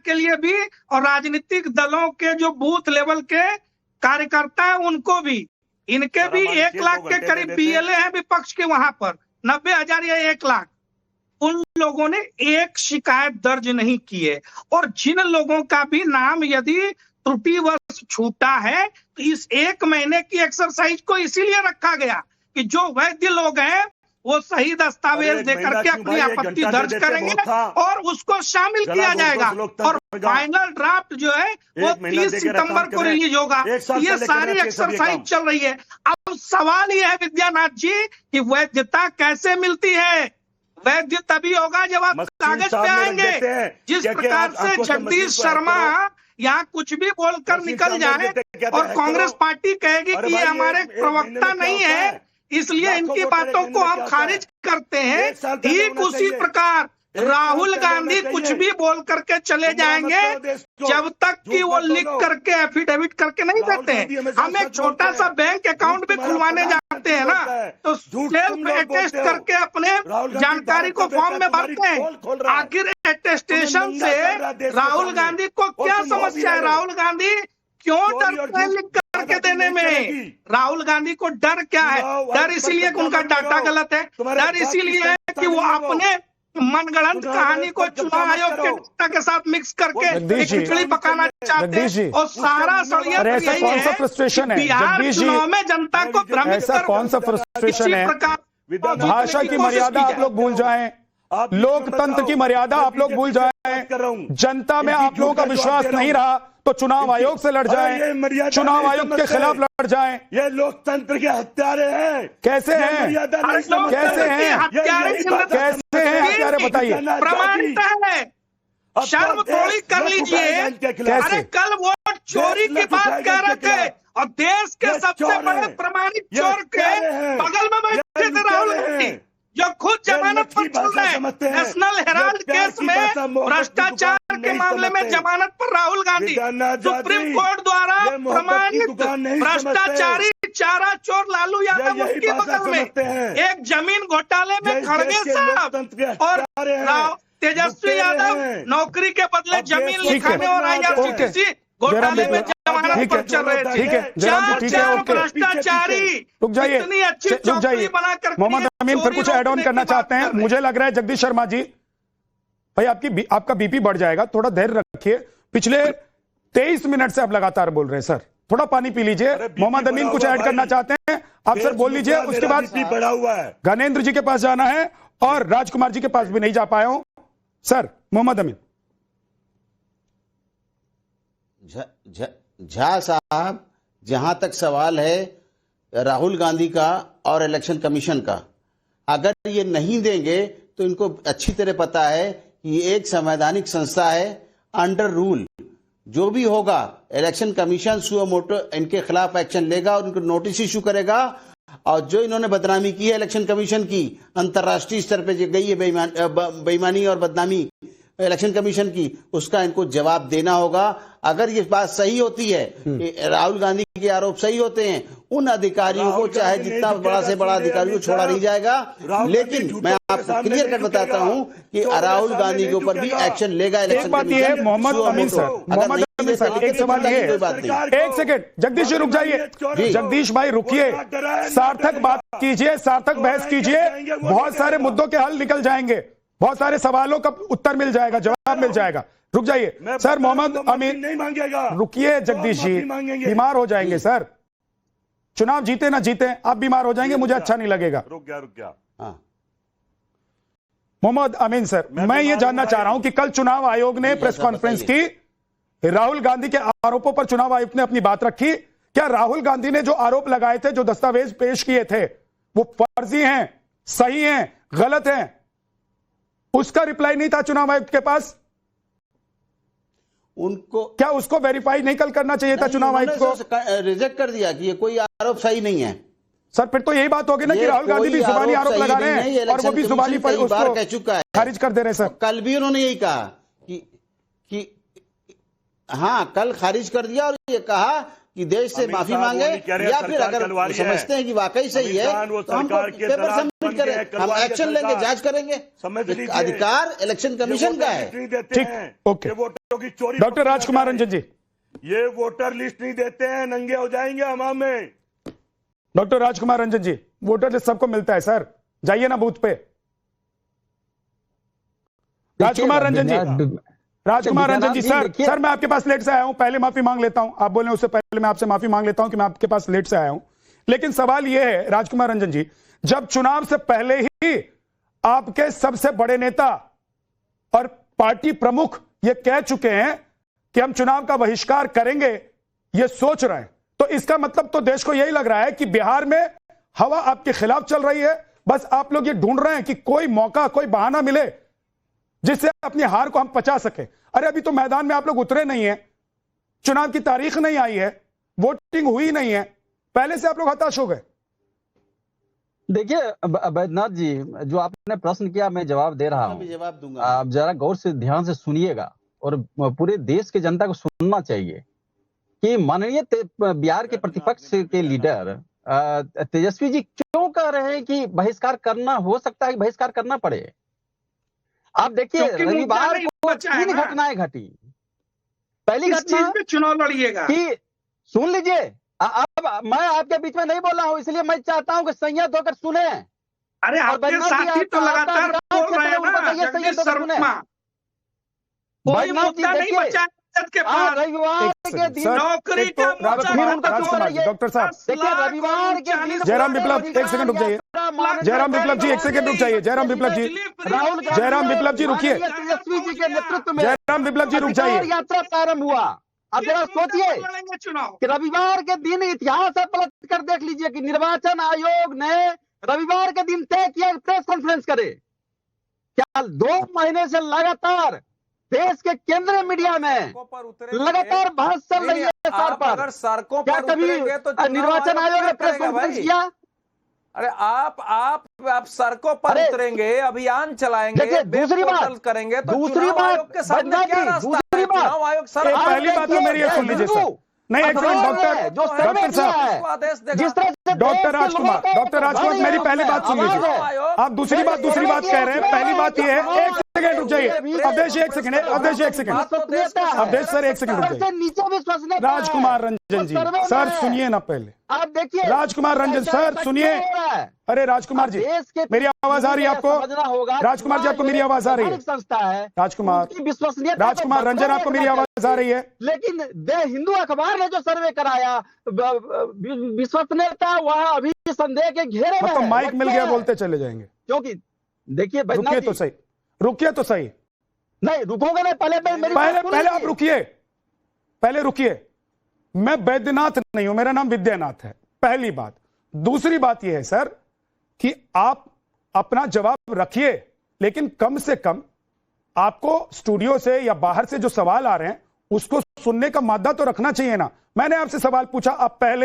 के लिए भी और राजनीतिक दलों के जो बूथ लेवल के कार्यकर्ता है उनको भी, इनके भी 1 लाख के करीब बीएलए हैं विपक्ष के वहां पर, 90,000 या 1 लाख, उन लोगों ने एक शिकायत दर्ज नहीं की है। और जिन लोगों का भी नाम यदि त्रुटिवश छूटा है तो इस 1 महीने की एक्सरसाइज को इसीलिए रखा गया कि जो वैध लोग हैं वो सही दस्तावेज देकर के अपनी आपत्ति दर्ज करेंगे और उसको शामिल किया जाएगा और फाइनल ड्राफ्ट जो है वो 30 सितंबर को रिलीज होगा। ये सारी एक्सरसाइज चल रही है। अब सवाल ये है विद्यानाथ जी कि वैधता कैसे मिलती है? वैध तभी होगा जब आप कागज पे आएंगे। जिस प्रकार से जगदीश शर्मा यहाँ कुछ भी बोलकर निकल जाए और कांग्रेस पार्टी कहेगी कि ये हमारे प्रवक्ता नहीं है इसलिए इनकी बातों को हम खारिज करते हैं, ठीक उसी प्रकार राहुल गांधी कुछ भी बोल करके चले जाएंगे जब तक कि वो लिख करके एफिडेविट करके नहीं देते हैं। हम एक छोटा सा बैंक अकाउंट भी खुलवाने जाते हैं ना तो सेल्फ अटेस्ट करके अपने जानकारी को फॉर्म में भरते हैं। आखिर अटेस्टेशन से राहुल गांधी को क्या समस्या है? राहुल गांधी क्यों डरते हैं लिख करके देने में? राहुल गांधी को डर क्या है? डर इसीलिए कि उनका डाटा गलत है, डर इसीलिए है कि वो अपने मनगढ़ंत कहानी को चुनाव आयोग के डाटा के साथ मिक्स करके एक खिचड़ी पकाना चाहते हैं और सारा षड्यंत्र यही है कि बिहार चुनाव में जनता को भ्रमित ऐसा कौन सा फ्रस्ट्रेशन है? भाषा की मर्यादा आप लोग भूल जाएं, लोकतंत्र की मर्यादा आप लोग भूल जाएं, जनता में आप लोगों का विश्वास नहीं रहा तो चुनाव आयोग से लड़ जाएं, चुनाव आयोग के खिलाफ लड़ जाएं। ये लोकतंत्र के हत्यारे हैं। कैसे हैं? कैसे हैं? कैसे हैं हत्यारे? बताइए। प्रमाणित है, शर्म थोड़ी कर लीजिए। अरे कल वोट चोरी की बात कह रहे थे और देश के सबसे बड़े प्रमाणित चोर के बगल में बैठे थे राहुल गांधी जो खुद जमानत पर चल रहे हैं। नेशनल हेराल्ड केस में भ्रष्टाचार के मामले में जमानत पर राहुल गांधी, सुप्रीम कोर्ट द्वारा प्रमाणित भ्रष्टाचारी चारा चोर लालू यादव उसके बगल में, एक जमीन घोटाले में खड़गे साहब और तेजस्वी यादव नौकरी के बदले जमीन लिखाने और IRCTC घोटाले में जमानत पर चल रहे थे। चार भ्रष्टाचारी रुक जाइए, इतनी अच्छी चौकड़ी बनाकर मोहम्मद अमीन फिर कुछ ऐड ऑन करना चाहते हैं। मुझे लग रहा है जगदीश शर्मा जी भाई आपका बीपी बढ़ जाएगा, थोड़ा धैर्य रखिए। पिछले 23 मिनट से आप लगातार बोल रहे हैं सर, थोड़ा पानी पी लीजिए। मोहम्मद अमीन कुछ ऐड करना चाहते हैं, आप सर बोल लीजिए। उसके बाद बढ़ा हुआ है, ज्ञानेंद्र जी के पास जाना है और राजकुमार जी के पास भी नहीं जा पाया हूं। सर मोहम्मद अमीन। झा साहब, जहां तक सवाल है राहुल गांधी का और इलेक्शन कमीशन का, अगर ये नहीं देंगे तो इनको अच्छी तरह पता है कि ये एक संवैधानिक संस्था है, अंडर रूल जो भी होगा इलेक्शन कमीशन सुओ मोटो इनके खिलाफ एक्शन लेगा और इनको नोटिस इशू करेगा। और जो इन्होंने बदनामी की है इलेक्शन कमीशन की, अंतर्राष्ट्रीय स्तर पे जो गई है बेईमानी और बदनामी इलेक्शन कमीशन की, उसका इनको जवाब देना होगा। अगर ये बात सही होती है, राहुल गांधी के आरोप सही होते हैं, उन अधिकारियों को चाहे जितना बड़ा से बड़ा अधिकारी को छोड़ा नहीं जाएगा। लेकिन मैं आपको क्लियर कर बताता हूं कि राहुल गांधी के ऊपर भी एक्शन लेगा इलेक्शन कमीशन। मोहम्मद अमीन सर, एक सवाल ये, एक सेकेंड जगदीश जी रुक जाइए, जगदीश भाई रुकिए, सार्थक बात कीजिए, सार्थक बहस कीजिए, बहुत सारे मुद्दों के हल निकल जाएंगे, बहुत सारे सवालों का उत्तर मिल जाएगा, जवाब मिल जाएगा। रुक जाइए सर, मोहम्मद अमीन नहीं मांगेगा, रुकिए जगदीश जी, बीमार हो जाएंगे सर, चुनाव जीते ना जीते आप बीमार हो जाएंगे, मुझे अच्छा नहीं लगेगा। रुक गया। हाँ। मोहम्मद अमीन सर, मैं ये जानना चाह रहा हूं कि कल चुनाव आयोग ने प्रेस कॉन्फ्रेंस की, राहुल गांधी के आरोपों पर चुनाव आयोग ने अपनी बात रखी। क्या राहुल गांधी ने जो आरोप लगाए थे, जो दस्तावेज पेश किए थे, वो फर्जी हैं, सही हैं, गलत हैं? उसका रिप्लाई नहीं था चुनाव आयोग के पास। उनको क्या उसको वेरीफाई नहीं कल करना चाहिए था चुनाव आयोग को? रिजेक्ट कर दिया कि ये कोई आरोप सही नहीं है। सर फिर तो यही बात होगी ना कि राहुल गांधी भी जुबानी आरोप लगा रहे हैं और वो भी जुबानी पर उसको कह चुका है, खारिज कर दे रहे हैं। सर कल भी उन्होंने यही कहा कि हाँ, कल खारिज कर दिया और ये कहा कि देश से अमित माफी साहब वो मांगे, नहीं कह रहे या फिर सरकार अगर कलवारी है। समझते हैं कि वाकई सही है अमित तो हमको सरकार के पेपर दलाल सबमिट बन गए, करें, हम कलवारी एक्शन सरकार। लेंगे, जांच करेंगे। समझ लीजिए। अधिकार इलेक्शन कमीशन का है। नहीं देते ठीक, हैं। ओके। ये वोटरों की चोरी। डॉक्टर राजकुमार रंजन जी, ये वोटर लिस्ट नहीं देते हैं, नंगे हो जाएंगे हमाम में। डॉक्टर राजकुमार रंजन जी, वोटर लिस्ट सबको मिलता है सर, जाइए ना बूथ पे। राजकुमार रंजन जी, राजकुमार रंजन जी, सर मैं आपके पास लेट से आया हूं, पहले माफी मांग लेता हूं। आप बोले उससे पहले मैं आपसे माफी मांग लेता हूं कि मैं आपके पास लेट से आया हूं। लेकिन सवाल यह है राजकुमार रंजन जी, जब चुनाव से पहले ही आपके सबसे बड़े नेता और पार्टी प्रमुख ये कह चुके हैं कि हम चुनाव का बहिष्कार करेंगे, ये सोच रहे हैं, तो इसका मतलब तो देश को यही लग रहा है कि बिहार में हवा आपके खिलाफ चल रही है। बस आप लोग ये ढूंढ रहे हैं कि कोई मौका, कोई बहाना मिले जिससे अपनी हार को हम पचा सके। अरे अभी तो मैदान में आप लोग उतरे नहीं है, चुनाव की तारीख नहीं आई है, वोटिंग हुई नहीं है, पहले से आप लोग हताश हो गए। देखिए बैद्यनाथ जी, जो आपने प्रश्न किया मैं जवाब दे रहा हूं, जवाब दूंगा। आप जरा गौर से ध्यान से सुनिएगा और पूरे देश के जनता को सुनना चाहिए कि माननीय बिहार के प्रतिपक्ष के लीडर तेजस्वी जी क्यों कह रहे हैं कि बहिष्कार करना, हो सकता है कि बहिष्कार करना पड़े। आप देखिए रविवार को 3 घटनाएं घटी। पहली घटना चुनाव लड़िएगा कि सुन लीजिए, अब मैं आपके बीच में नहीं बोला हूं, इसलिए मैं चाहता हूं कि संयत होकर सुने। अरे आपके साथी तो लगातार बोल रहे हैं ना, जगदीश शर्मा, कोई मुद्दा नहीं बचा के पास। रविवार के दिन नौकरी का डॉक्टर साहब, देखिए रविवार के दिन जयराम विप्लव एक सेकंड रुक जाइए। जयराम विप्लव जी एक सेकंड रुक जाइए। जयराम विप्लव जी, जयराम विप्लव जी रुकिए। तेजस्वी जी के नेतृत्व में जयराम विप्लव जी रुक जाइए। यात्रा प्रारंभ हुआ। अब जरा सोचिए कि रविवार के दिन इतिहास है, पलट कर देख लीजिए कि निर्वाचन आयोग ने रविवार के दिन तय किया प्रेस कॉन्फ्रेंस करे। क्या 2 महीने से लगातार देश के केंद्रीय मीडिया में लगातार बहस चल रही है सर पर। अगर सड़कों क्या पर कभी उतरेंगे तो निर्वाचन आयोग ने प्रेस कॉन्फ्रेंस किया? अरे आप सड़कों पर उतरेंगे, अभियान चलाएंगे, दूसरी बात करेंगे तो दूसरी बात के सामने क्या रास्ता है? चुनाव आयोग सर पहली बात तो मेरी सुन लीजिए सर। नहीं एक सेकंड डॉक्टर साहब, जिस तरह से डॉक्टर राजकुमार मेरी पहली बात सुन लीजिए। आप दूसरी बात कह रहे हैं। पहली बात ये है, एक सेकंड रुक जाइए अवधेश, एक सेकंड अवधेश, एक सेकंड अवधेश सर, एक सेकंड रुक जाइए। राजकुमार रंजन जी सर सुनिए ना पहले। आप देखिए राजकुमार रंजन सर सुनिए। अरे राजकुमार जी मेरी आवाज आ रही है आपको? राजकुमार जी आपको मेरी आवाज आ रही है? संस्था है राजकुमार रंजन आपको मेरी आवाज आ रही है? लेकिन द हिंदू अखबार ने जो सर्वे कराया, विश्वसनीयता वह अभी संदेह के घेरे में है। माइक मिल गया बोलते चले जाएंगे। क्योंकि देखिए रुकिए तो सही। नहीं रुकोगे नहीं, पहले आप रुकिए, पहले रुकिए। मैं वैद्यनाथ नहीं हूं, मेरा नाम विद्यानाथ है, पहली बात। दूसरी बात यह है सर कि आप अपना जवाब रखिए, लेकिन कम से कम आपको स्टूडियो से या बाहर से जो सवाल आ रहे हैं उसको सुनने का मादा तो रखना चाहिए ना। मैंने आपसे सवाल पूछा, आप पहले